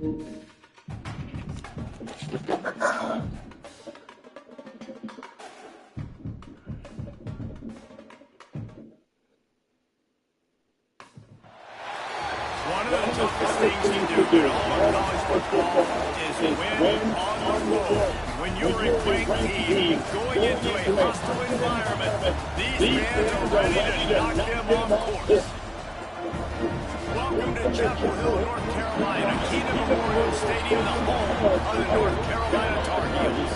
One of the toughest things you do in all of college football is win on the road. When you're a great team going into a hostile environment, these fans are ready to knock them off course. Welcome to Chapel Hill, North Carolina, Kenan Memorial Stadium, the home of the North Carolina Tar Heels.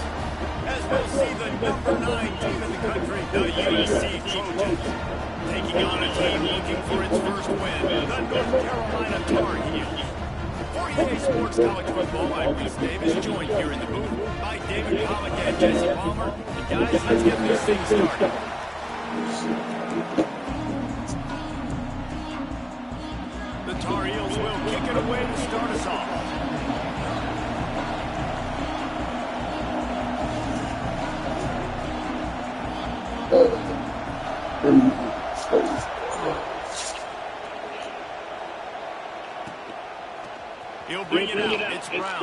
As we'll see the number 9 team in the country, the USC Trojans, taking on a team looking for its first win, the North Carolina Tar Heels. For EA Sports College Football, I'm Reese Davis, joined here in the booth by David Pollack and Jesse Palmer. And guys, let's get this thing started. The Tar Heels will kick it away to start us off. He'll bring it out. It's Brown.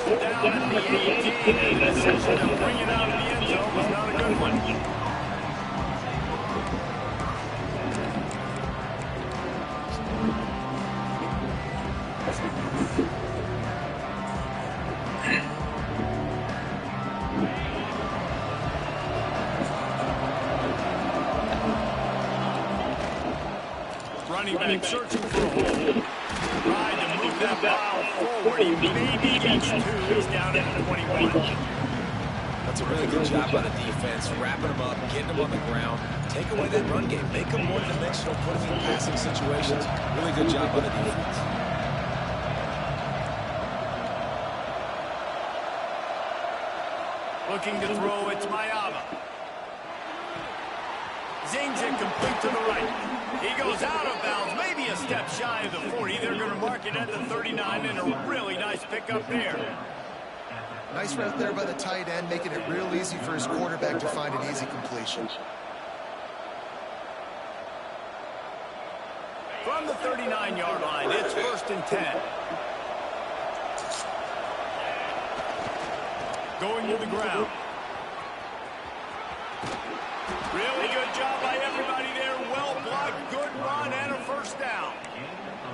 Ball down at the 18, and the decision to bring it out of the end zone was not a good one. Running back searching for a hole. Tried to move that ball forward. He maybe gets 2. He's down at 21. That's a really good job by the defense. Wrapping them up, getting them on the ground. Take away that run game. Make them one-dimensional, put them in passing situations. Really good job by the defense. Looking to throw, it's Mayava. Zings it complete to the right. He goes out of bounds, maybe a step shy of the 40. They're going to mark it at the 39, and a really nice pickup there. Nice route there by the tight end, making it real easy for his quarterback to find an easy completion. From the 39-yard line, it's 1st and 10. Going to the ground. Really good job by everybody there. Well blocked, good run, and a 1st down.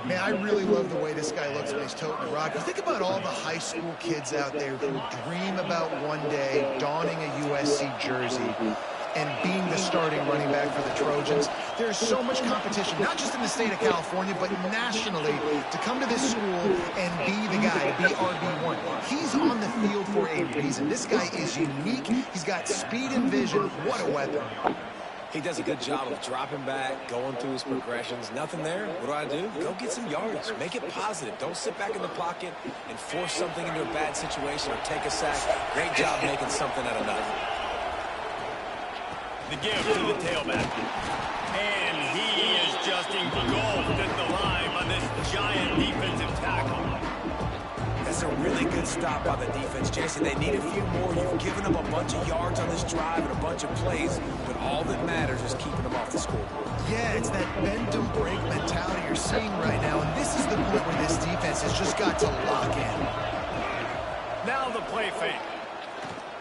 Man, I really love the way this guy looks when he's toting the rock. You think about all the high school kids out there who dream about one day donning a USC jersey and being the starting running back for the Trojans. There's so much competition, not just in the state of California, but nationally, to come to this school and be the guy, to be RB1. He's on the field for a reason. This guy is unique. He's got speed and vision. What a weapon. He does a good job of dropping back, going through his progressions. Nothing there. What do? Go get some yardage. Make it positive. Don't sit back in the pocket and force something into a bad situation or take a sack. Great job making something out of nothing. The give to the tailback. And he is just engulfed at the line by this giant defensive tackle. That's a really good stop by the defense, Jason. They need a few more. You've given them a bunch of yards on this drive and a bunch of plays, but all that matters is keeping them off the scoreboard. Yeah, it's that bend don't break mentality you're seeing right now, and this is the point where this defense has just got to lock in. Now the play fake.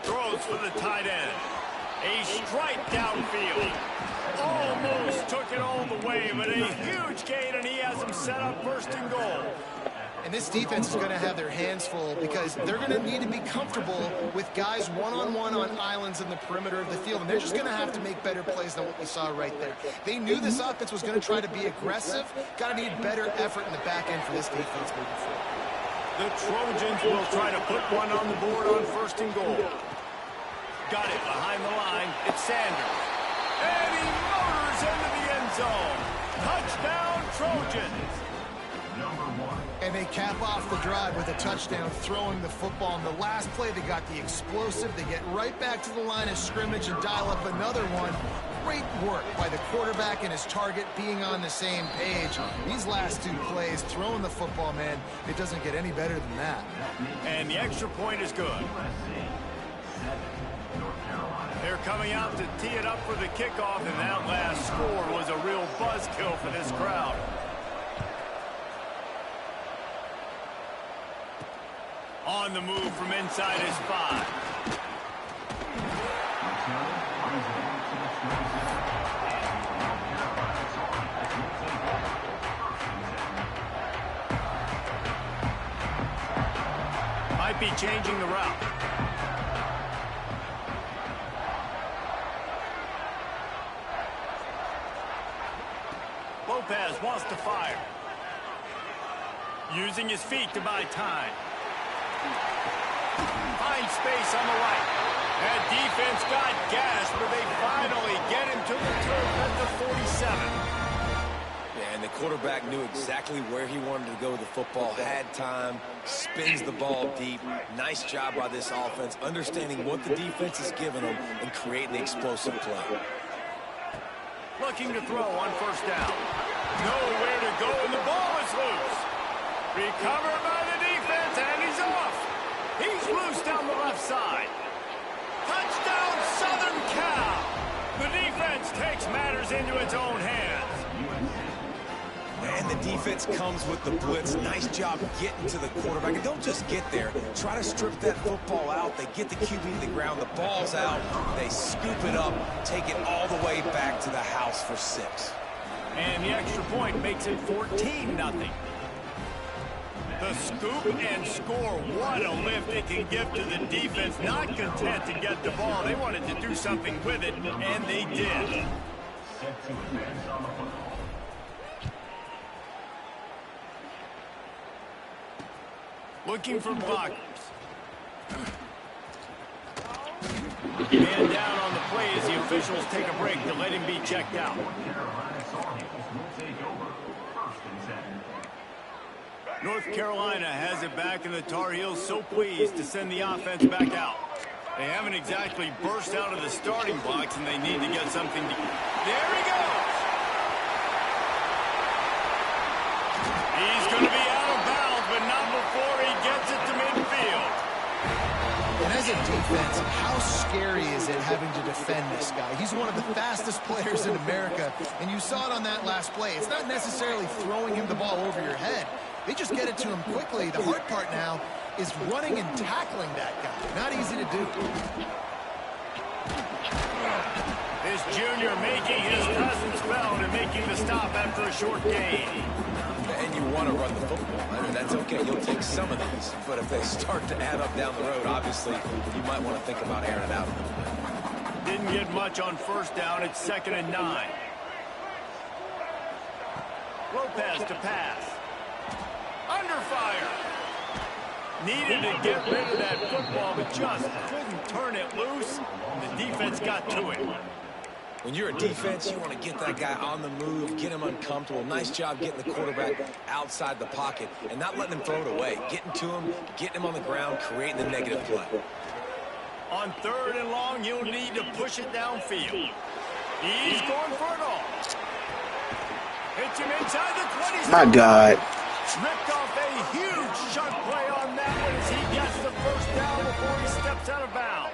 Throws for the tight end. A strike downfield. Almost took it all the way, but a huge gain, and he has him set up 1st and goal. And this defense is going to have their hands full because they're going to need to be comfortable with guys one-on-one on islands in the perimeter of the field. And they're just going to have to make better plays than what we saw right there. They knew this offense was going to try to be aggressive. Got to need better effort in the back end for this defense moving forward. The Trojans will try to put one on the board on 1st and goal. Got it behind the line. It's Sanders. And he motors into the end zone. Touchdown, Trojans. And they cap off the drive with a touchdown, throwing the football. In the last play, they got the explosive. They get right back to the line of scrimmage and dial up another one. Great work by the quarterback and his target being on the same page. These last 2 plays, throwing the football, man, it doesn't get any better than that. And the extra point is good. They're coming out to tee it up for the kickoff, and that last score was a real buzzkill for this crowd. on the move from inside his 5. Might be changing the route. Lopez wants to fire. Using his feet to buy time. Finds space on the right. That defense got gas, but they finally get him to the turf at the 47. Yeah, and the quarterback knew exactly where he wanted to go with the football, had time, spins the ball deep. Nice job by this offense, understanding what the defense is giving them and creating the explosive play. Looking to throw on first down. Nowhere to go, and the ball is loose. Recovered by the defense, and he's off. He's loose down the left side. Touchdown, Southern Cal. The defense takes matters into its own hands. And the defense comes with the blitz. Nice job getting to the quarterback. And don't just get there. Try to strip that football out. They get the QB to the ground. The ball's out. They scoop it up, take it all the way back to the house for 6. And the extra point makes it 14-0. The scoop and score. What a lift it can give to the defense. Not content to get the ball. They wanted to do something with it, and they did. Looking for blockers. Man down on the play as the officials take a break to let him be checked out. North Carolina has it back, and the Tar Heels so pleased to send the offense back out. They haven't exactly burst out of the starting blocks, and they need to get something to... There he goes! He's going to be out of bounds, but not before he gets it to midfield. And as a defense, how scary is it having to defend this guy? He's one of the fastest players in America, and you saw it on that last play. It's not necessarily throwing him the ball over your head. They just get it to him quickly. The hard part now is running and tackling that guy. Not easy to do. This junior making his presence felt and making the stop after a short gain. And you want to run the football. I mean, that's okay. You'll take some of these. But if they start to add up down the road, obviously, you might want to think about airing it out a little bit. Didn't get much on first down. It's 2nd and 9. Lopez to pass. Under fire. Needed to get rid of that football, but just couldn't turn it loose. And the defense got to it. When you're a defense, you want to get that guy on the move, get him uncomfortable. Nice job getting the quarterback outside the pocket and not letting him throw it away. Getting to him, getting him on the ground, creating the negative play. On 3rd and long, you'll need to push it downfield. He's going for it all. Hits him inside the 20. My God. Ripped off a huge chunk play on that one as he gets the first down before he steps out of bounds.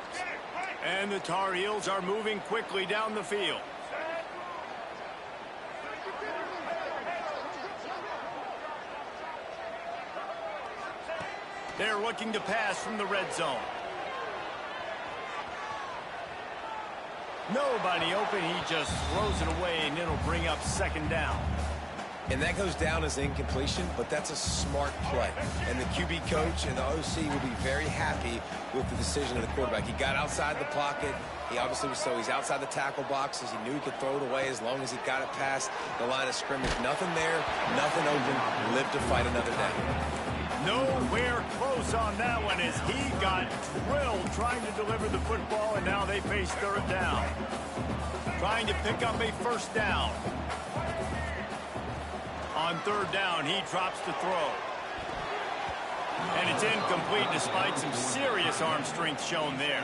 And the Tar Heels are moving quickly down the field. They're looking to pass from the red zone. Nobody open. He just throws it away, and it'll bring up 2nd down. And that goes down as incompletion, but that's a smart play. And the QB coach and the OC will be very happy with the decision of the quarterback. He got outside the pocket. He obviously was he's outside the tackle boxes. He knew he could throw it away as long as he got it past the line of scrimmage. Nothing there, nothing open. Lived to fight another down. Nowhere close on that one as he got drilled trying to deliver the football, and now they face 3rd down. Trying to pick up a first down. On 3rd down, he drops to throw. And it's incomplete despite some serious arm strength shown there.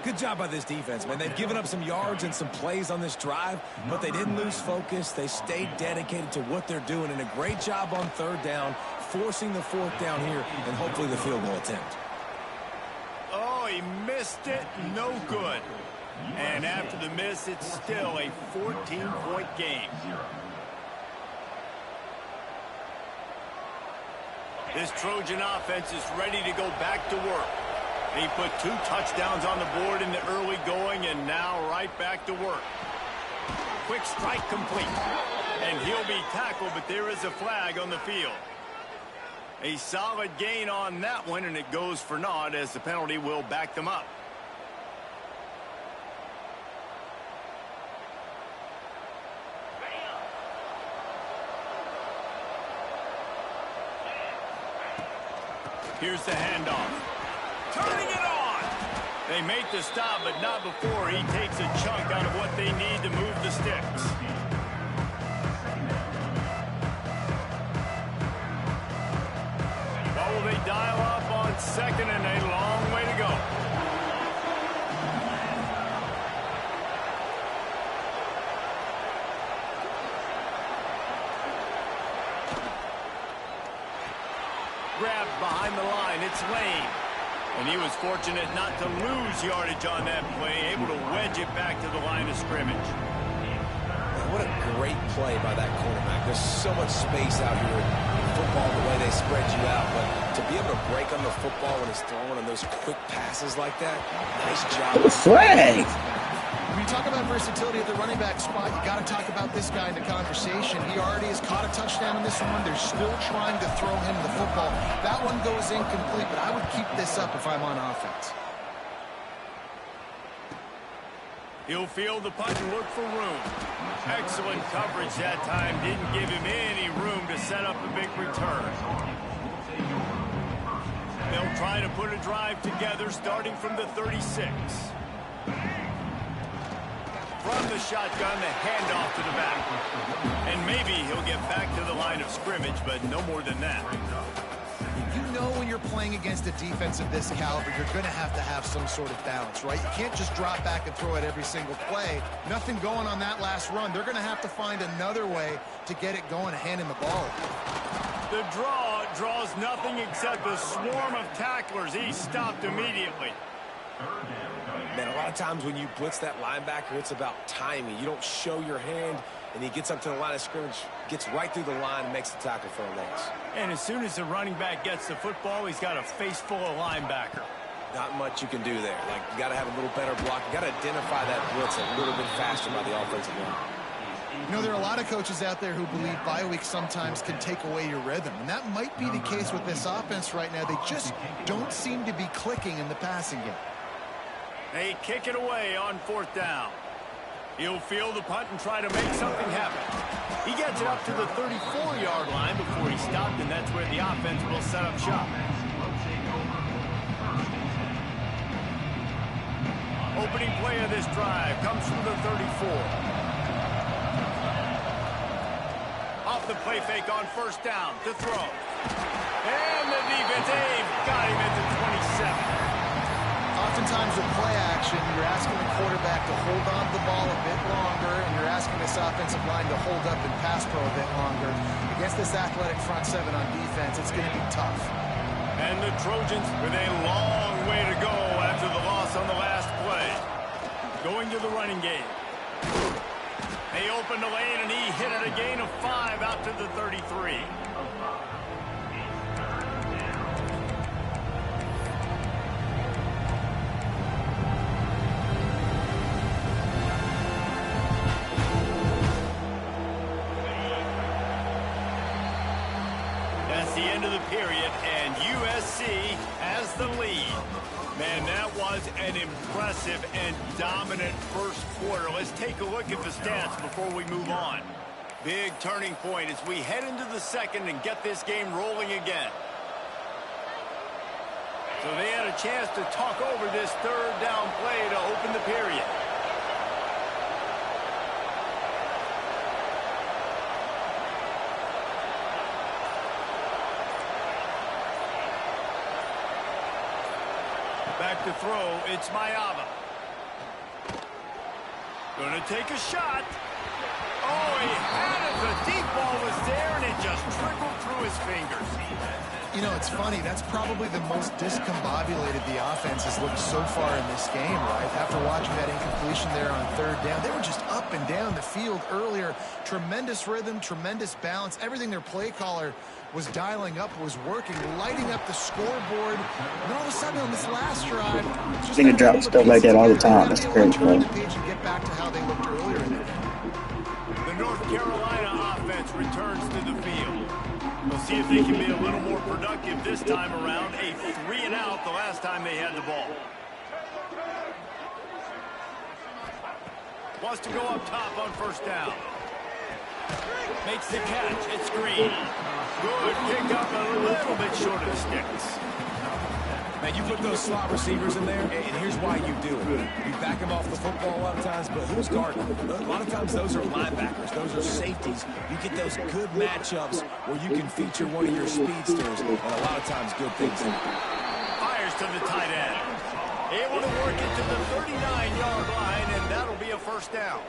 Good job by this defense, man. They've given up some yards and some plays on this drive, but they didn't lose focus. They stayed dedicated to what they're doing, and a great job on 3rd down, forcing the 4th down here, and hopefully the field goal attempt. Oh, he missed it. No good. And after the miss, it's still a 14-point game. This Trojan offense is ready to go back to work. He put 2 touchdowns on the board in the early going, and now right back to work. Quick strike complete. And he'll be tackled, but there is a flag on the field. A solid gain on that one, and it goes for naught as the penalty will back them up. Here's the handoff. Turning it on! They make the stop, but not before he takes a chunk out of what they need to move the sticks. What will they dial up on second, and a long way to go? Grabbed behind the line. It's Lane. And he was fortunate not to lose yardage on that play, able to wedge it back to the line of scrimmage. What a great play by that quarterback. There's so much space out here in football, the way they spread you out. But to be able to break on the football when he's throwing on those quick passes like that, nice job. Flag! When you talk about versatility at the running back spot, you got to talk about this guy in the conversation. He already has caught a touchdown in this one. They're still trying to throw him the football. That one goes incomplete, but I would keep this up if I'm on offense. He'll field the punt and look for room. Excellent coverage that time. Didn't give him any room to set up a big return. They'll try to put a drive together starting from the 36. From the shotgun, the handoff to the back. And maybe he'll get back to the line of scrimmage, but no more than that. You know when you're playing against a defense of this caliber, you're going to have some sort of balance, right? You can't just drop back and throw it every single play. Nothing going on that last run. They're going to have to find another way to get it going and hand him the ball. The draw draws nothing except a swarm of tacklers. He's stopped immediately. Man, a lot of times when you blitz that linebacker, it's about timing. You don't show your hand, and he gets up to the line of scrimmage, gets right through the line, and makes the tackle for a loss. And as soon as the running back gets the football, he's got a face full of linebacker. Not much you can do there. Like, you got to have a little better block. You got to identify that blitz a little bit faster by the offensive line. You know, there are a lot of coaches out there who believe bye weeks sometimes can take away your rhythm, and that might be the case with this offense right now. They just don't seem to be clicking in the passing game. They kick it away on 4th down. He'll field the punt and try to make something happen. He gets it up to the 34-yard line before he stopped, and that's where the offense will set up shop. Opening play of this drive comes from the 34. Off the play fake on 1st down to throw. And the defense, they've got him at the 27. Oftentimes with play action, you're asking the quarterback to hold on to the ball a bit longer, and you're asking this offensive line to hold up and pass pro a bit longer. Against this athletic front seven on defense, it's going to be tough. And the Trojans with a long way to go after the loss on the last play. Going to the running game. They opened the lane, and he hit it a gain of 5 out to the 33. The end of the period, and USC has the lead. Man, that was an impressive and dominant first quarter. Let's take a look at the stats before we move on. Big turning point as we head into the second and get this game rolling again. So they had a chance to talk over this 3rd down play to open the period. Back to throw, it's Mayava. Gonna take a shot. Oh, he had it. The deep ball was there, and it just trickled through his fingers. You know, it's funny. That's probably the most discombobulated the offense has looked so far in this game, right? After watching that incompletion there on 3rd down, they were just up and down the field earlier. Tremendous rhythm, tremendous balance. Everything their play caller was dialing up, was working, lighting up the scoreboard. And all of a sudden on this last drive, I think it drops stuff like that all the time. That's crazy, bro. Get back to how they looked earlier in the game. The North Carolina offense returns to the field. We'll see if they can be a little more productive this time around. A 3-and-out the last time they had the ball. Wants to go up top on first down. Makes the catch. It's Green. Good pick up a little bit short of the sticks. Man, you put those slot receivers in there, and here's why you do it. You back them off the football a lot of times, but who's guarding them? A lot of times those are linebackers. Those are safeties. You get those good matchups where you can feature one of your speedsters, and a lot of times good things happen. Fires to the tight end. Able to work it to the 39-yard line, and that'll be a first down.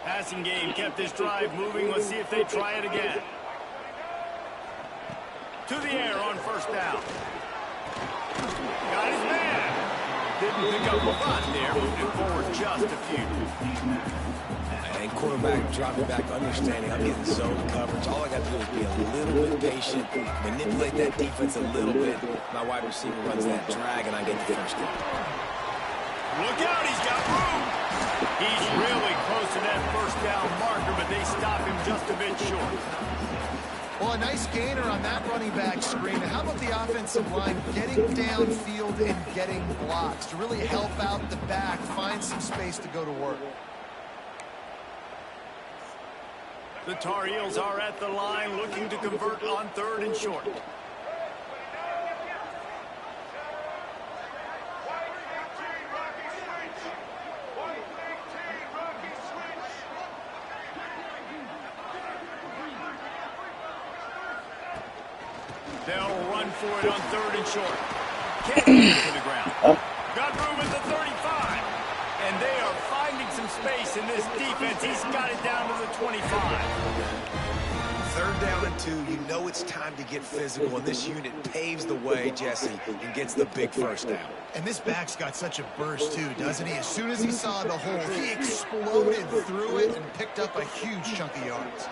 Passing game kept this drive moving. Let's see if they try it again. To the air on first down. Got his man. Didn't pick up a lot there. Moved it forward just a few. And quarterback dropping back, understanding I'm getting zone coverage. All I got to do is be a little bit patient, manipulate that defense a little bit. My wide receiver runs that drag, and I get the first down. Look out, he's got room. He's really close to that first down marker, but they stop him just a bit short. Well, a nice gainer on that running back screen. How about the offensive line getting downfield and getting blocks to really help out the back, find some space to go to work? The Tar Heels are at the line looking to convert on 3rd and short. They'll run for it on 3rd and short. Can't get it to the ground. Got room at the 35. And they are finding some space in this defense. He's got it down to the 25. 3rd down and 2. You know it's time to get physical, and this unit paves the way, Jesse, and gets the big first down. And this back's got such a burst, too, doesn't he? As soon as he saw the hole, he exploded through it and picked up a huge chunk of yards.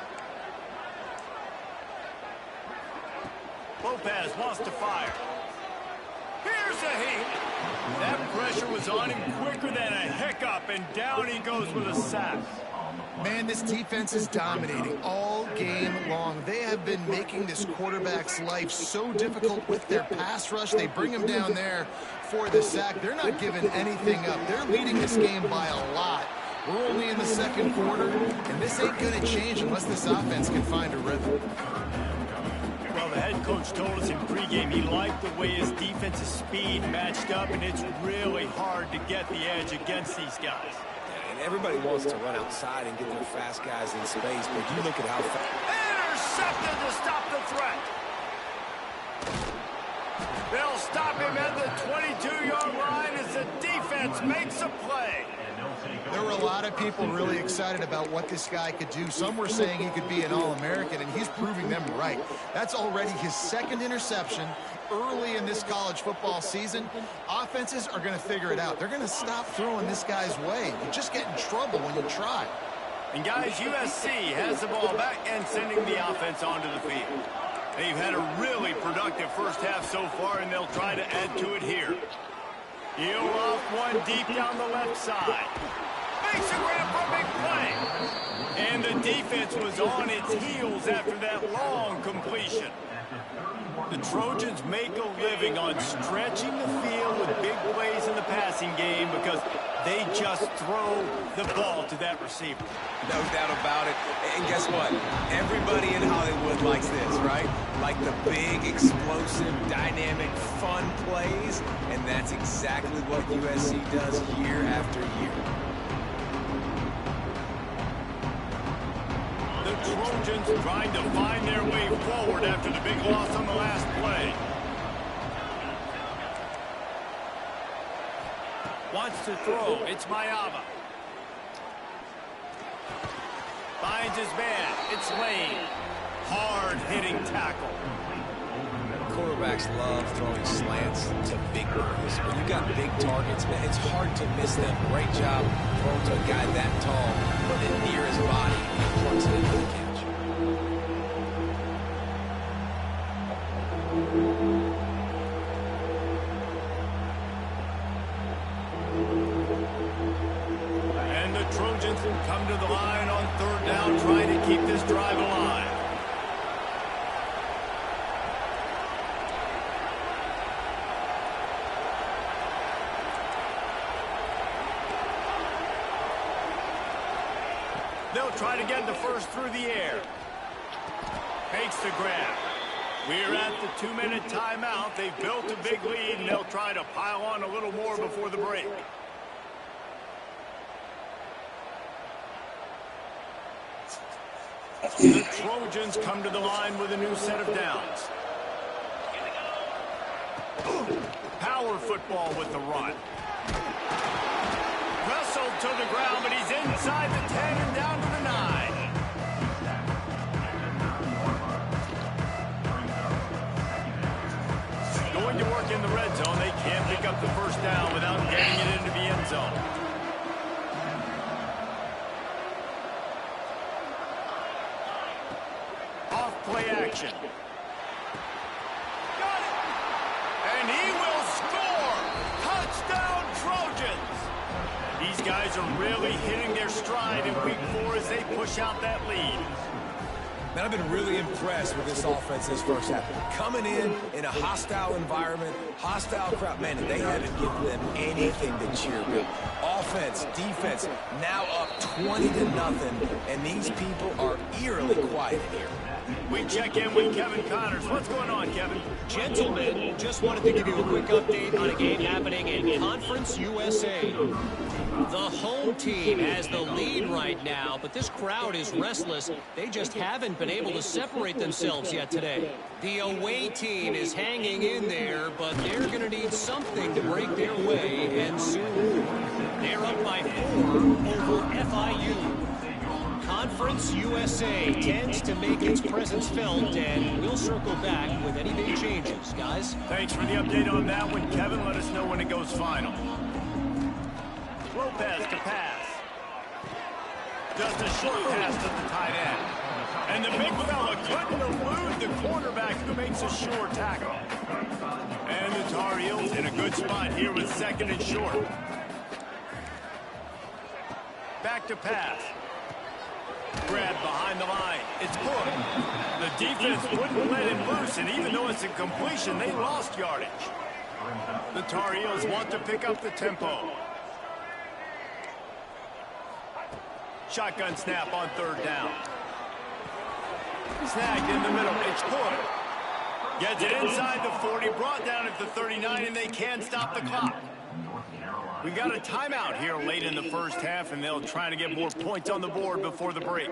Lopez wants to fire. Here's a hit. That pressure was on him quicker than a hiccup, and down he goes with a sack. Man, this defense is dominating all game long. They have been making this quarterback's life so difficult with their pass rush. They bring him down there for the sack. They're not giving anything up. They're leading this game by a lot. We're only in the 2nd quarter, and this ain't going to change unless this offense can find a rhythm. Well, the head coach told us in pregame he liked the way his defensive speed matched up, and it's really hard to get the edge against these guys. And everybody wants to run outside and get their fast guys in space, but you look at how fast. Intercepted to stop the threat. They'll stop him at the 22-yard line as the defense makes a play. There were a lot of people really excited about what this guy could do. Some were saying he could be an All-American, and he's proving them right. That's already his 2nd interception early in this college football season. Offenses are going to figure it out. They're going to stop throwing this guy's way. You just get in trouble when you try. And guys, USC has the ball back and sending the offense onto the field. They've had a really productive first half so far, and they'll try to add to it here. Heel off one deep down the left side. Makes a grab for a big play. And the defense was on its heels after that long completion. The Trojans make a living on stretching the field with big plays in the passing game because they just throw the ball to that receiver. No doubt about it. And guess what? Everybody in Hollywood likes this, right? Like the big, explosive, dynamic, fun plays. And that's exactly what USC does year after year. The Trojans trying to find their way forward after the big loss on the last play. Wants to throw. It's Mayava. Finds his man. It's Lane. Hard-hitting tackle. Quarterbacks love throwing slants to big boys. When you got big targets, man, it's hard to miss them. Great job throwing to a guy that tall, putting it near his body, and plugs it into the catch. come to the line on third down, trying to keep this drive alive. They'll try to get the first through the air. Makes the grab. We're at the 2-minute timeout. They've built a big lead, and they'll try to pile on a little more before the break. The Trojans come to the line with a new set of downs. Power football with the run. Wrestled to the ground, but he's inside the 10 and down to the 9. Going to work in the red zone. They can't pick up the first down without getting it into the end zone. Off-play action. Got it! And he will score! Touchdown, Trojans! These guys are really hitting their stride in week 4 as they push out that lead. Man, I've been really impressed with this offense this first half. Coming in a hostile environment, hostile crowd. Man, they haven't given them anything to cheer about. Offense, defense, now up 20-0, and these people are eerily quiet here. We check in with Kevin Connors. What's going on, Kevin? Gentlemen, just wanted to give you a quick update on a game happening in Conference USA. The home team has the lead right now, but this crowd is restless. They just haven't been able to separate themselves yet today. The away team is hanging in there, but they're going to need something to break their way, and soon. They're up by 4 over FIU. Conference USA tends to make its presence felt, and we'll circle back with any big changes, guys. Thanks for the update on that one, Kevin. Let us know when it goes final. Lopez to pass. Just a short pass to the tight end. And the big fella couldn't elude the quarterback who makes a sure tackle. And the Tar Heels in a good spot here with 2nd and short. Back to pass. Grabbed behind the line. It's good. The defense wouldn't let him loose, and even though it's a completion, they lost yardage. The Tar Heels want to pick up the tempo. Shotgun snap on 3rd down. Snagged in the middle. It's good. Gets it inside the 40, brought down at the 39, and they can't stop the clock. We got a timeout here late in the first half, and they'll try to get more points on the board before the break.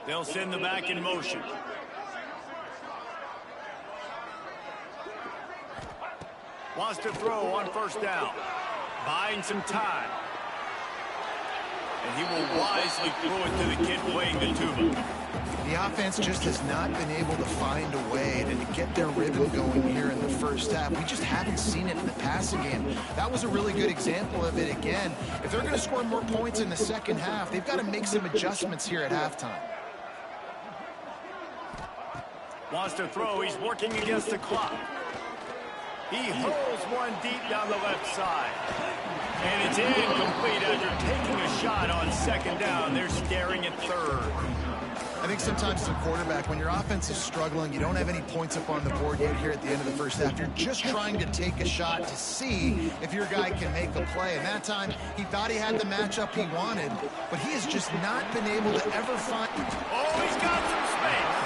They'll send the back in motion. Wants to throw on 1st down. Buying some time. And he will wisely throw it to the kid playing the tuba. The offense just has not been able to find a way to get their rhythm going here in the first half. We just haven't seen it in the passing game. That was a really good example of it again. If they're going to score more points in the second half, they've got to make some adjustments here at halftime. Wants to throw. He's working against the clock. He holds one deep down the left side. And it's incomplete after taking a shot on 2nd down. They're staring at 3rd. I think sometimes as a quarterback, when your offense is struggling, you don't have any points up on the board yet here at the end of the first half. You're just trying to take a shot to see if your guy can make a play. And that time, he thought he had the matchup he wanted, but he has just not been able to ever find... Oh, he's got some space.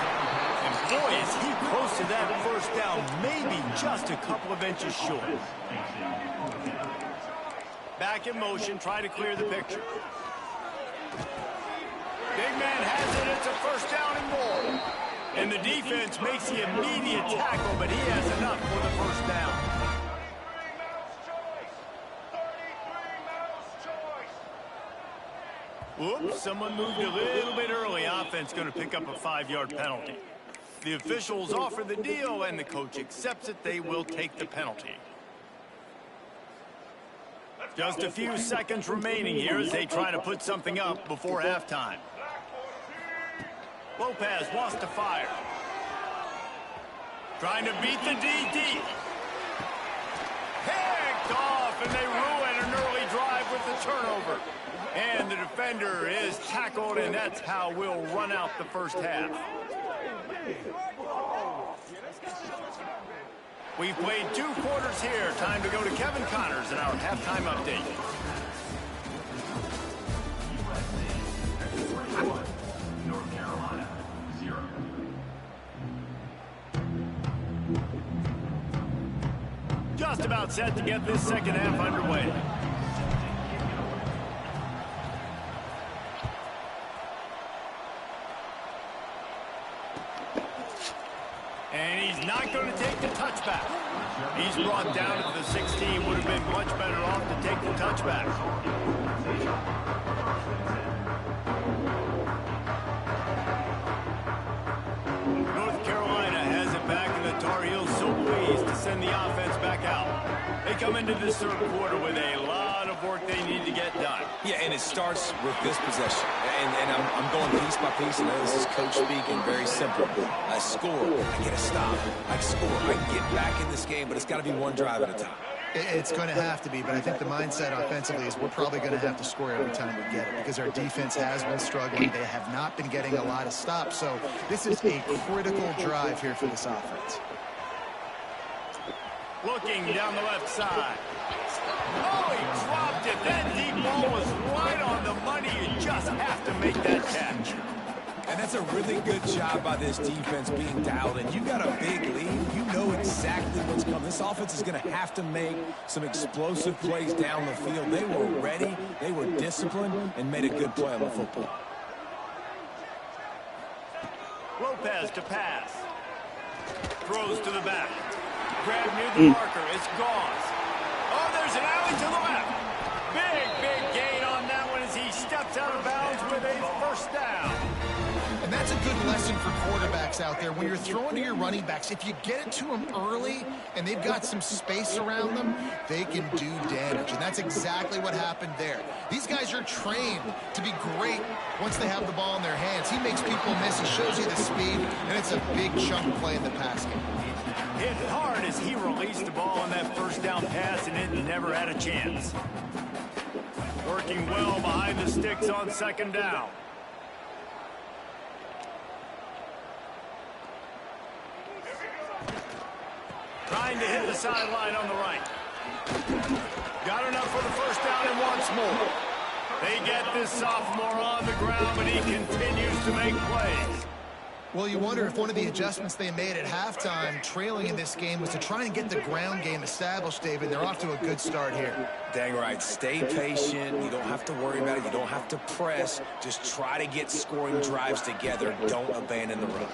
And boy, is he close to that 1st down, maybe just a couple of inches short. Back in motion, try to clear the picture. Big man has it. It's a 1st down and more. And the defense makes the immediate tackle, but he has enough for the 1st down. Whoops, someone moved a little bit early. Offense going to pick up a 5-yard penalty. The officials offer the deal, and the coach accepts it. They will take the penalty. Just a few seconds remaining here as they try to put something up before halftime. Lopez wants to fire. Trying to beat the DD. Picked off, and they ruin an early drive with turnover. And the defender is tackled, and that's how we'll run out the first half. We've played 2 quarters here. Time to go to Kevin Connors in our halftime update. North Carolina, 0. Just about set to get this second half underway. And he's not going to take the touchback. He's brought down to the 16. Would have been much better off to take the touchback. North Carolina has it back, and the Tar Heels so pleased to send the offense back out. They come into this third quarter with a lot of work they need to get done. Yeah, and it starts with this possession. And I'm going piece by piece. I know this is coach speaking, very simple. I score, I get a stop. I score, I get back in this game, but it's got to be one drive at a time. It's going to have to be, but I think the mindset offensively is we're probably going to have to score every time we get it because our defense has been struggling. They have not been getting a lot of stops, so this is a critical drive here for this offense. Looking down the left side. Oh, he dropped it. That deep ball was right on the money. You just have to make that catch. And that's a really good job by this defense being dialed in. You got a big lead. You know exactly what's coming. This offense is going to have to make some explosive plays down the field. They were ready, they were disciplined, and made a good play on the football. Lopez to pass. Throws to the back. Grab near the marker. It's Gauze. Oh, there's an alley to the left. Big gain on that one as he steps out of bounds with a first down. And that's a good lesson for quarterbacks out there. When you're throwing to your running backs, if you get it to them early and they've got some space around them, they can do damage. And that's exactly what happened there. These guys are trained to be great once they have the ball in their hands. He makes people miss. He shows you the speed, and it's a big chunk play in the pass game. Hit hard as he released the ball on that first down pass, and it never had a chance. Working well behind the sticks on second down. Trying to hit the sideline on the right. Got enough for the first down and once more. They get this sophomore on the ground, but he continues to make plays. Well, you wonder if one of the adjustments they made at halftime, trailing in this game, was to try and get the ground game established, David. They're off to a good start here. Dang right. Stay patient. You don't have to worry about it. You don't have to press. Just try to get scoring drives together. Don't abandon the run.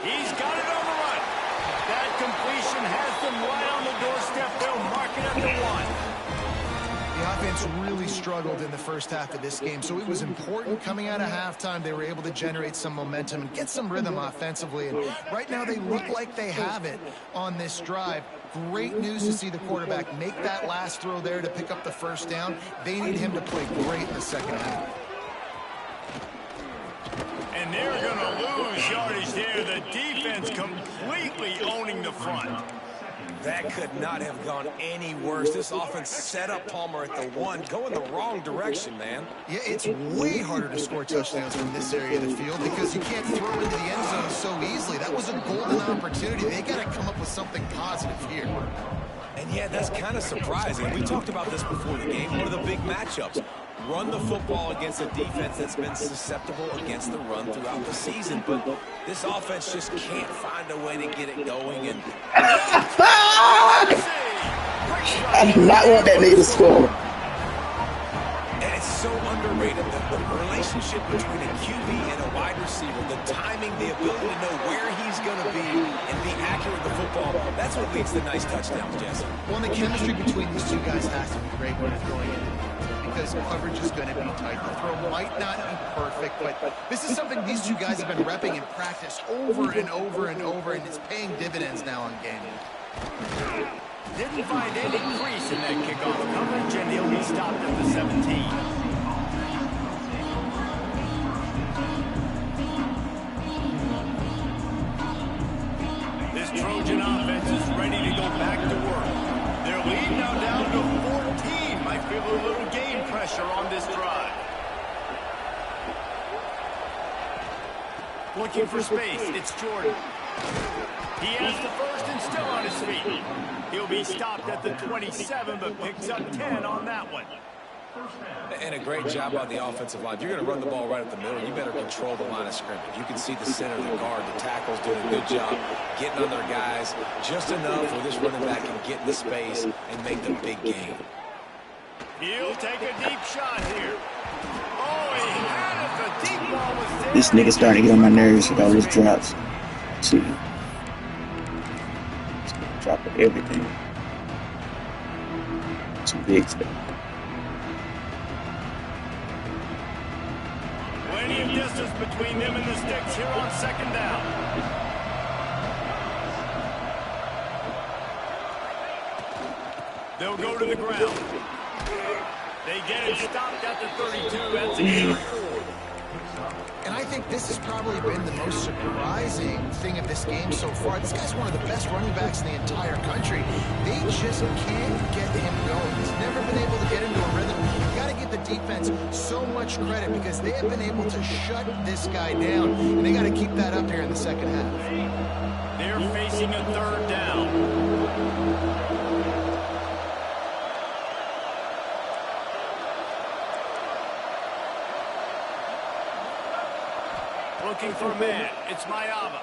He's got it on the run. That completion has them right on the doorstep. They'll mark it at the 1. The offense really struggled in the first half of this game, so it was important coming out of halftime. They were able to generate some momentum and get some rhythm offensively. And right now they look like they have it on this drive. Great news to see the quarterback make that last throw there to pick up the first down. They need him to play great in the second half. And they're going to lose yardage there. The defense completely owning the front. That could not have gone any worse. This offense set up Palmer at the 1, going the wrong direction, man. Yeah, it's way harder to score touchdowns from this area of the field because you can't throw into the end zone so easily. That was a golden opportunity. They got to come up with something positive here. And yeah, that's kind of surprising. We talked about this before the game. One of the big matchups. Run the football against a defense that's been susceptible against the run throughout the season. But this offense just can't find a way to get it going. And I do not want that nigga to score. And it's so underrated. The relationship between a QB and a wide receiver, the timing, the ability to know where he's going to be and be accurate with the football, that's what leads to nice touchdowns, Jesse. Well, the chemistry between these two guys has to be great when they're throwing in. Because coverage is going to be tight. The throw might not be perfect, but this is something these two guys have been repping in practice over and over and over, and it's paying dividends now on game day. Didn't find any crease in that kickoff coverage, and he'll be stopped at the 17. This Trojan offense is ready to go back to work. They're lead now down to 14. Might feel a little game pressure on this drive. Looking for space. It's Jordan. He has the first and still on his feet. He'll be stopped at the 27, but picks up 10 on that one. And a great job by the offensive line. If you're going to run the ball right at the middle, you better control the line of scrimmage. You can see the center, the guard, the tackle's doing a good job getting on their guys just enough where this running back can get in the space and make the big game. He'll take a deep shot here. Oh, he had it. The deep ball was there. This nigga starting to get on my nerves with all his drops. See. Drop of everything. Some big stuff. Plenty of distance between them and the sticks here on second down. They'll go to the ground. They get it stopped at the 32. That's a gain. And I think this has probably been the most surprising thing of this game so far. This guy's one of the best running backs in the entire country. They just can't get him going. He's never been able to get into a rhythm. You got to give the defense so much credit because they have been able to shut this guy down, and they got to keep that up here in the second half. They're facing a third down. Looking for a man. It's Mayava.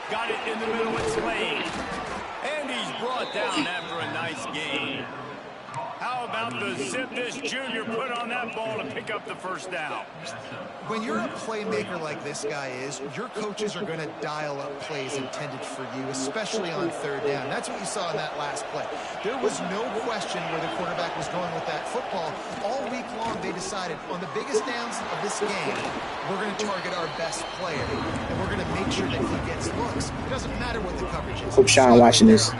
Got it in the middle. It's Lane. And he's brought down after a nice gain. How about the zip this junior put on that ball to pick up the first down? When you're a playmaker like this guy is, your coaches are going to dial up plays intended for you, especially on third down. That's what you saw in that last play. There was no question where the quarterback was going with that football. All week long, they decided on the biggest downs of this game, we're going to target our best player, and we're going to make sure that he gets looks. It doesn't matter what the coverage is. Hope Sean watching this.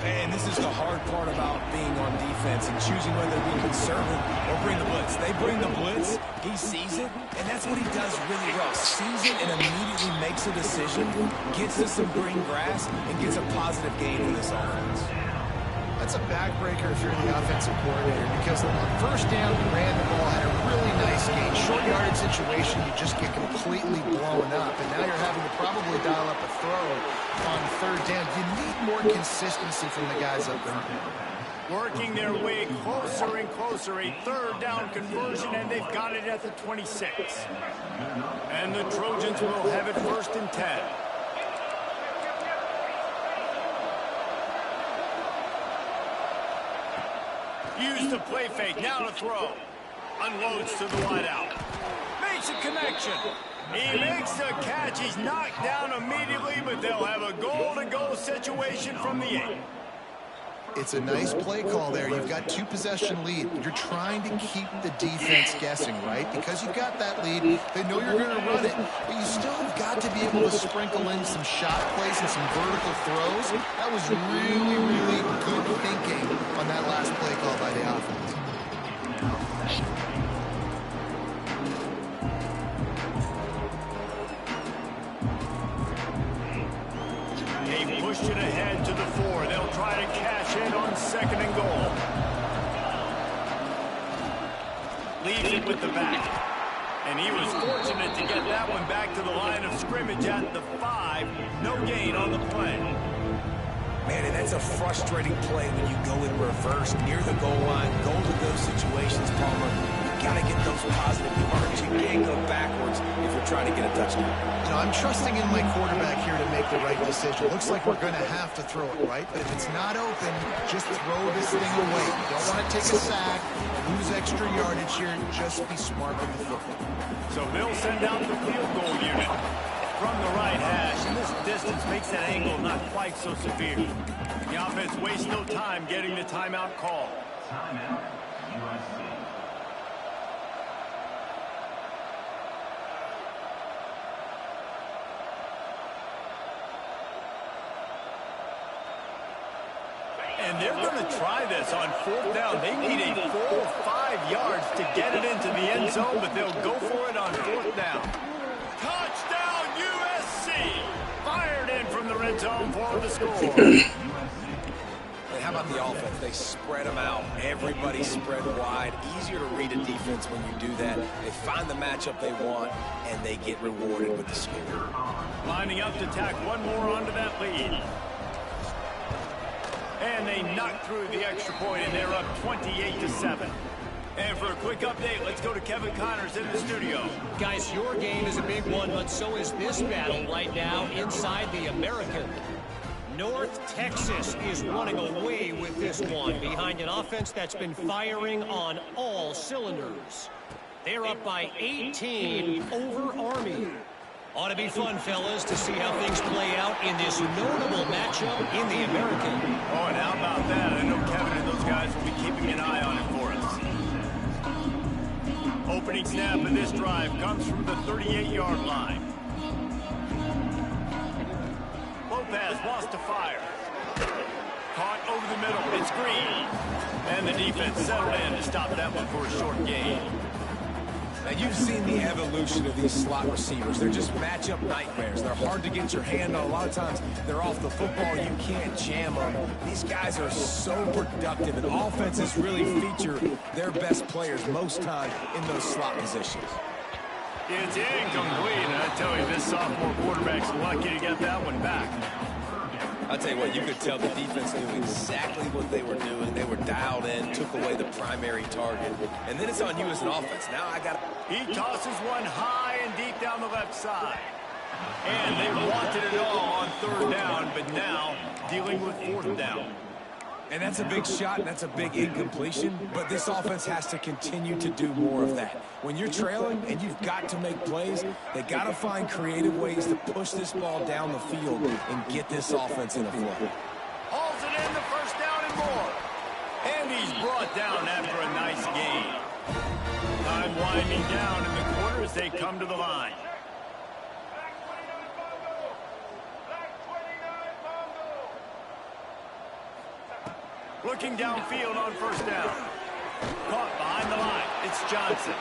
And this is the hard part about being on defense and choosing whether to be conservative or bring the blitz. They bring the blitz, he sees it, and that's what he does really well. Sees it and immediately makes a decision, gets to some green grass, and gets a positive gain for this offense. That's a backbreaker if you're the offensive coordinator because on first down, you ran the ball, had a really nice gain. Short yardage situation, you just get completely blown up. And now you're having to probably dial up a throw on third down. You need more consistency from the guys up front. Working their way closer and closer. A third down conversion, and they've got it at the 26. And the Trojans will have it first and 10. Use the play fake, now to throw. Unloads to the wideout. Makes a connection. He makes the catch. He's knocked down immediately, but they'll have a goal-to-goal situation from the 8. It's a nice play call there. You've got 2-possession lead. You're trying to keep the defense guessing, right? Because you've got that lead, they know you're going to run it, but you still have got to be able to sprinkle in some shot plays and some vertical throws. That was really, really good thinking on that last play call by the offense. They pushed it ahead to the 4. They'll try to cash in on second and goal. Leaves it with the back. And he was fortunate to get that one back to the line of scrimmage at the 5. No gain on the play. Man, and that's a frustrating play when you go in reverse near the goal line, goal-to-go situations, Palmer. You got to get those positive yards. You can't go backwards if you're trying to get a touchdown. You know, I'm trusting in my quarterback here to make the right decision. Looks like we're going to have to throw it, right? But if it's not open, just throw this thing away. You don't want to take a sack, lose extra yardage here. Just be smart with the football. So they'll send out the field goal unit from the right hash, and this distance makes that angle not quite so severe. The offense wastes no time getting the timeout call. Timeout, USC. And they're going to try this on fourth down. They need a 4 or 5 yards to get it into the end zone, but they'll go for it on fourth down. Touchdown, USC! Fired in from the red red zone for the score. And how about the offense? They spread them out. Everybody spread wide. Easier to read a defense when you do that. They find the matchup they want, and they get rewarded with the score. Lining up to tack one more onto that lead. And they knock through the extra point, and they're up 28-7. And for a quick update, let's go to Kevin Connors in the studio. Guys, your game is a big one, but so is this battle right now inside the American. North Texas is running away with this one behind an offense that's been firing on all cylinders. They're up by 18 over Army. Ought to be fun, fellas, to see how things play out in this notable matchup in the American. Oh, and how about that? I know Kevin and those guys will be keeping an eye on it for us. Opening snap of this drive comes from the 38-yard line. Lopez wants to fire. Caught over the middle. It's Green. And the defense settled in to stop that one for a short gain. Now, you've seen the evolution of these slot receivers. They're just matchup nightmares. They're hard to get your hand on. A lot of times, they're off the football. You can't jam them. These guys are so productive, and offenses really feature their best players most time in those slot positions. It's incomplete, and I tell you, this sophomore quarterback's lucky to get that one back. I'll tell you what, you could tell the defense knew exactly what they were doing. They were dialed in, took away the primary target. And then it's on you as an offense. Now I got. He tosses one high and deep down the left side. And they wanted it all on third down, but now dealing with fourth down. And that's a big shot, and that's a big incompletion, but this offense has to continue to do more of that. When you're trailing and you've got to make plays, they got to find creative ways to push this ball down the field and get this offense in a flow. Hauls it in, the first down and more. And he's brought down after a nice gain. Time winding down in the quarter as they come to the line. Looking downfield on first down. Caught behind the line. It's Johnson.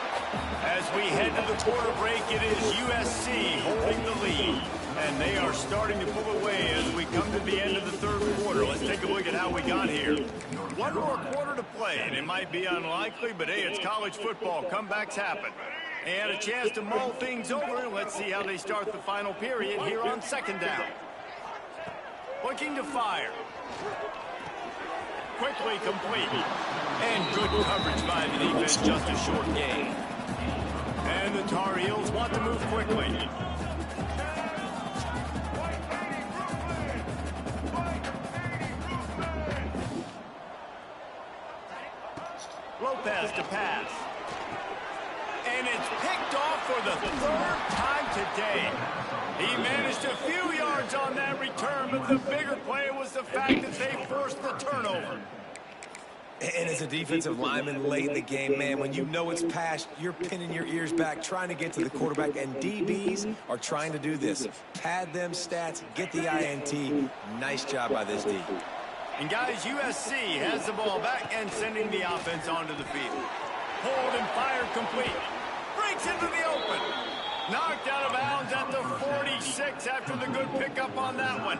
As we head to the quarter break, it is USC holding the lead. And they are starting to pull away as we come to the end of the third quarter. Let's take a look at how we got here. One more quarter to play, and it might be unlikely, but hey, it's college football. Comebacks happen. And a chance to mull things over. Let's see how they start the final period here on second down. Looking to fire. Quickly complete. And good coverage by the defense, just a short gain. And the Tar Heels want to move quickly. Lopez to pass. And it's picked off for the third time today. He managed a few yards on that return, but the bigger play was the fact that they forced the turnover. And as a defensive lineman late in the game, man, when you know it's passed, you're pinning your ears back, trying to get to the quarterback, and DBs are trying to do this. Pad them stats, get the INT. Nice job by this D. And guys, USC has the ball back and sending the offense onto the field. Pulled and fired complete. Breaks into the open. Knocked out of bounds at the 46 after the good pickup on that one.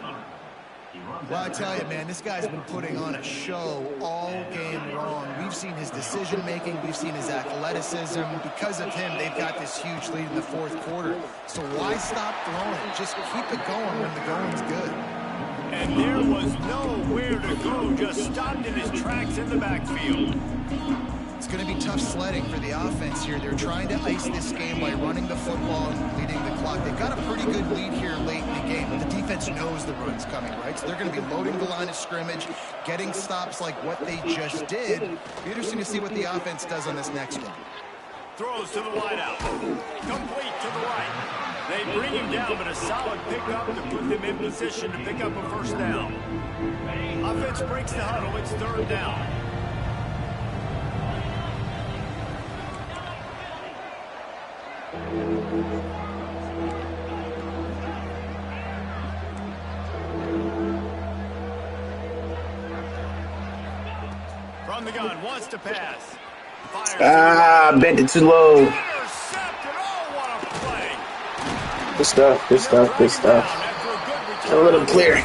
Well, I tell you, man, this guy's been putting on a show all game long. We've seen his decision-making. We've seen his athleticism. Because of him, they've got this huge lead in the fourth quarter. So why stop throwing? Just keep it going when the going's good. And there was nowhere to go, just stopped in his tracks in the backfield. It's going to be tough sledding for the offense here. They're trying to ice this game by running the football and leading the clock. They've got a pretty good lead here late in the game, but the defense knows the run's coming, right? So they're going to be loading the line of scrimmage, getting stops like what they just did. Be interesting to see what the offense does on this next one. Throws to the wideout. Complete to the right. They bring him down, but a solid pickup to put them in position to pick up a first down. Offense breaks the huddle. It's third down. From the gun, wants to pass. Fires bent it too low. Intercepted. Oh, what a play. Good stuff, good stuff, good stuff. After a good Don't let him clear.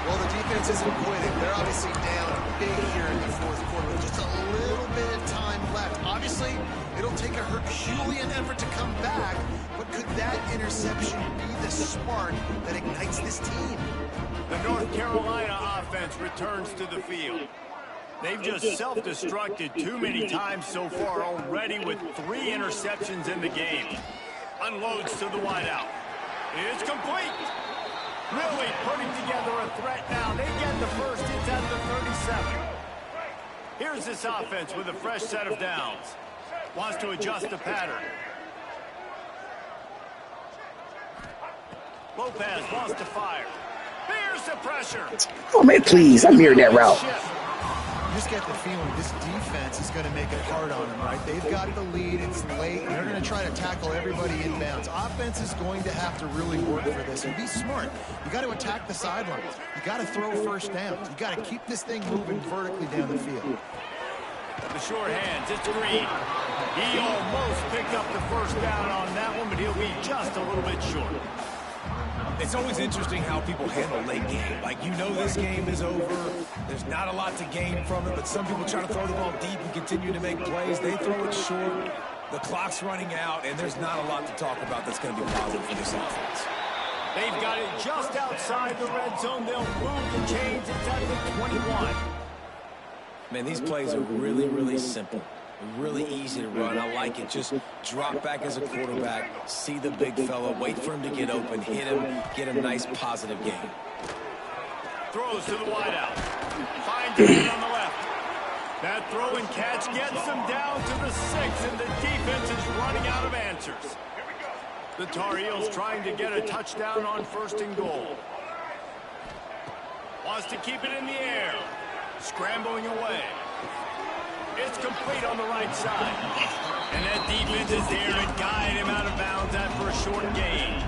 Well, the defense isn't quitting. They're obviously down big here in the fourth quarter with just a little bit of time left. Obviously, it'll take a Herculean effort to come back, but could that interception be the spark that ignites this team? The North Carolina offense returns to the field. They've just self-destructed too many times so far already with 3 interceptions in the game. Unloads to the wideout. It's complete. Really putting together a threat now. They get the first. It's at the 37. Here's this offense with a fresh set of downs. Wants to adjust the pattern. Lopez wants to fire. Here's the pressure. Oh, man, please. I'm hearing that route. You just get the feeling this defense is going to make it hard on them, right? They've got the lead. It's late. They're going to try to tackle everybody inbounds. Offense is going to have to really work for this and be smart. You got to attack the sidelines. You got to throw first downs. You got to keep this thing moving vertically down the field. The short hands, it's Green. He almost picked up the first down on that one, but he'll be just a little bit short. It's always interesting how people handle late game. Like, you know this game is over. There's not a lot to gain from it, but some people try to throw the ball deep and continue to make plays. They throw it short. The clock's running out, and there's not a lot to talk about that's going to be positive for this offense. They've got it just outside the red zone. They'll move the chains. It's at the 21. Man, these plays are really, really simple. Really easy to run. I like it. Just drop back as a quarterback, see the big fella, wait for him to get open, hit him, get a nice positive game. Throws to the wideout. Finds it on the left. That throw and catch gets them down to the 6, and the defense is running out of answers. The Tar Heels trying to get a touchdown on 1st and goal. Wants to keep it in the air. Scrambling away. It's complete on the right side. And that defense is there to guide him out of bounds after a short gain.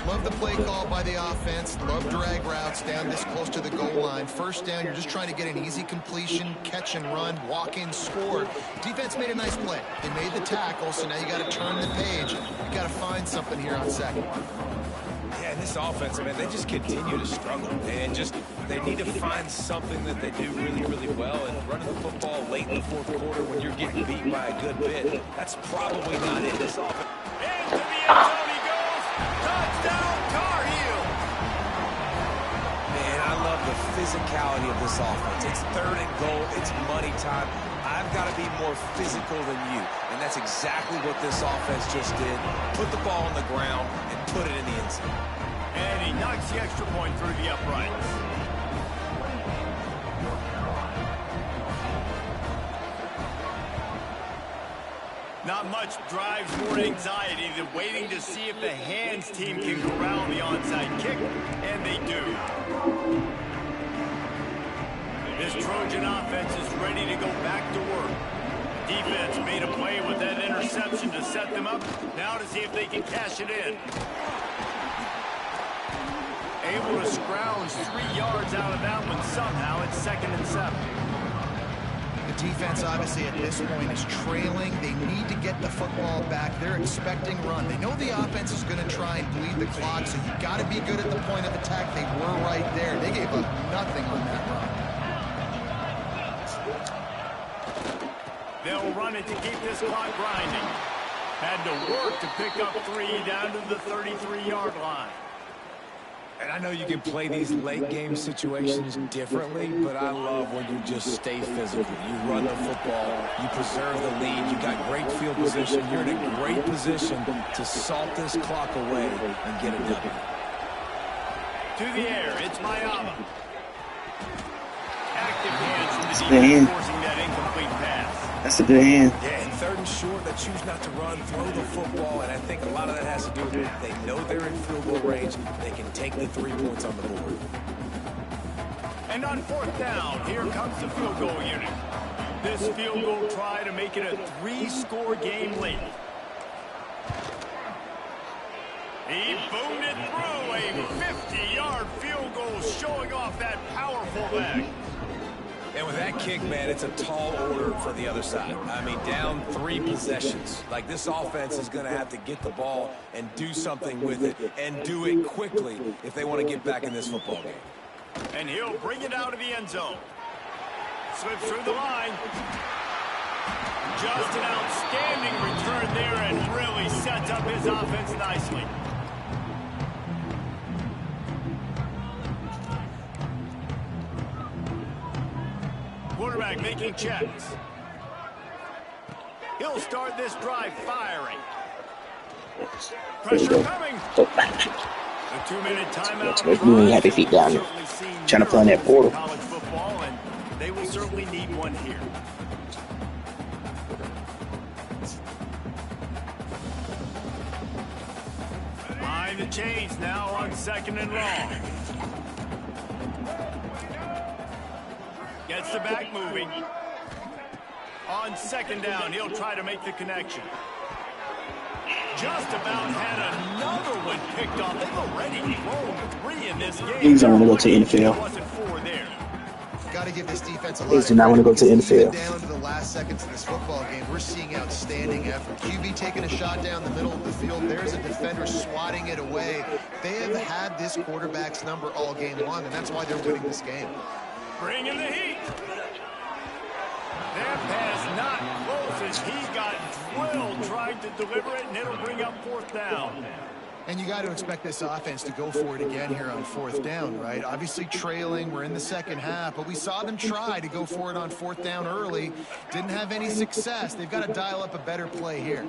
Love the play call by the offense. Love drag routes down this close to the goal line. First down, you're just trying to get an easy completion, catch and run, walk in, score. Defense made a nice play. They made the tackle, so now you got to turn the page. You got to find something here on second. Yeah, and this offense, man, they just continue to struggle. And they need to find something that they do really, really well. And running the football late in the fourth quarter when you're getting beat by a good bit, that's probably not it. This offense. Into the end zone he goes. Touchdown, Tar Heel. Man, I love the physicality of this offense. It's 3rd and goal. It's money time. I've got to be more physical than you. And that's exactly what this offense just did. Put the ball on the ground and put it in the end zone. And he knocks the extra point through the uprights. Not much drives more anxiety than waiting to see if the hands team can corral the onside kick, and they do. This Trojan offense is ready to go back to work. Defense made a play with that interception to set them up. Now to see if they can cash it in. Able to scrounge 3 yards out of that one somehow. It's 2nd and 7. The defense, obviously, at this point is trailing. They need to get the football back. They're expecting run. They know the offense is going to try and bleed the clock, so you got to be good at the point of attack. They were right there. They gave up nothing on that run. They'll run it to keep this clock grinding. Had to work to pick up 3 down to the 33-yard line. And I know you can play these late game situations differently, but I love when you just stay physical. You run the football, you preserve the lead, you got great field position, you're in a great position to salt this clock away and get it done. To the air, it's Mayama. Active hands from the defense forcing that incomplete pass. That's a good hand. Yeah, and 3rd and short, they choose not to run, throw the football, and I think a lot of that has to do with they know they're in field goal range. They can take the 3 points on the board. And on 4th down, here comes the field goal unit. This field goal try to make it a 3-score game late. He boomed it through a 50-yard field goal, showing off that powerful leg. And with that kick, man, it's a tall order for the other side. I mean, down 3 possessions. Like, this offense is going to have to get the ball and do something with it, and do it quickly if they want to get back in this football game. And he'll bring it out of the end zone. Slips through the line. Just an outstanding return there and really sets up his offense nicely. Quarterback making checks. He'll start this drive firing. Pressure coming. A 2-minute timeout. Let's go. You ain't happy feet down there. Trying to play in that portal. College football, and they will certainly need one here. Behind the chains now on 2nd and long. Gets the back moving. On 2nd down, he'll try to make the connection. Just about had another one picked off. They've already thrown 3 in this game. Please don't want to go to NFL. Wasn't 4 there. Got to give this defense a lot. Please do not want to go to NFL. Down to the last seconds of this football game, we're seeing outstanding effort. QB taking a shot down the middle of the field. There's a defender swatting it away. They have had this quarterback's number all game long, and that's why they're winning this game. Bringing the heat. That pass not close as he got drilled trying to deliver it, and it'll bring up 4th down. And you got to expect this offense to go for it again here on 4th down, right? Obviously trailing, we're in the second half, but we saw them try to go for it on 4th down early. Didn't have any success. They've got to dial up a better play here.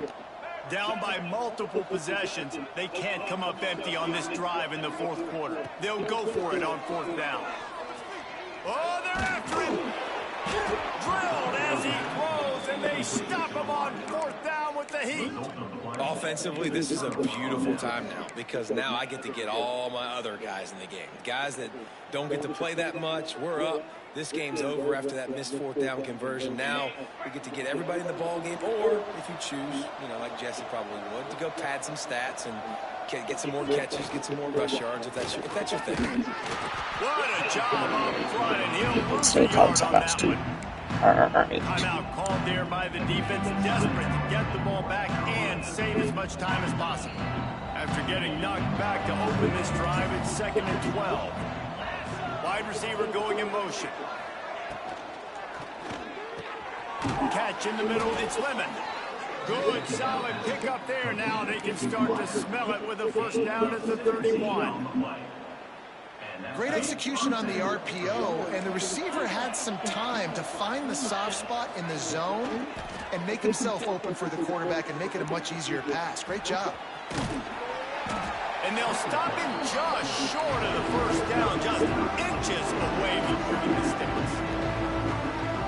Down by multiple possessions, they can't come up empty on this drive in the 4th quarter. They'll go for it on 4th down. Oh, they're after him. Drilled as he throws, and they stop him on 4th down with the heat. Offensively, this is a beautiful time now, because now I get to get all my other guys in the game. Guys that don't get to play that much, we're up. This game's over after that missed 4th down conversion. Now we get to get everybody in the ball game, or if you choose, you know, like Jesse probably would, to go pad some stats and get some more catches, get some more rush yards if that's your thing. What a job up front, and he'll So call timeouts too. Timeout called there by the defense, desperate to get the ball back and save as much time as possible. After getting knocked back to open this drive, it's 2nd and 12. Wide receiver going in motion. Catch in the middle, it's Lemon. Good, solid pickup there. Now they can start to smell it with a 1st down at the 31. Great execution on the RPO, and the receiver had some time to find the soft spot in the zone and make himself open for the quarterback and make it a much easier pass. Great job. And they'll stop him just short of the 1st down, just inches away from moving the sticks.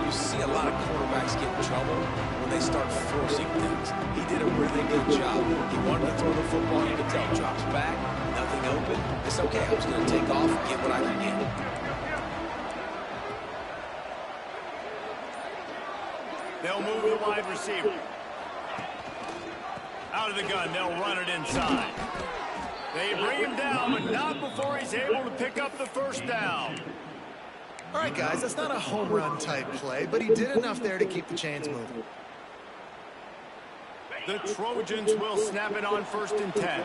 You see a lot of quarterbacks get in trouble when they start forcing things. He did a really good job. He wanted to throw the football. You can tell. Drops back, nothing open. It's okay. I'm just going to take off and get what I can get. They'll move the wide receiver. Out of the gun, they'll run it inside. They bring him down, but not before he's able to pick up the 1st down. All right, guys, that's not a home run type play, but he did enough there to keep the chains moving. The Trojans will snap it on 1st and 10.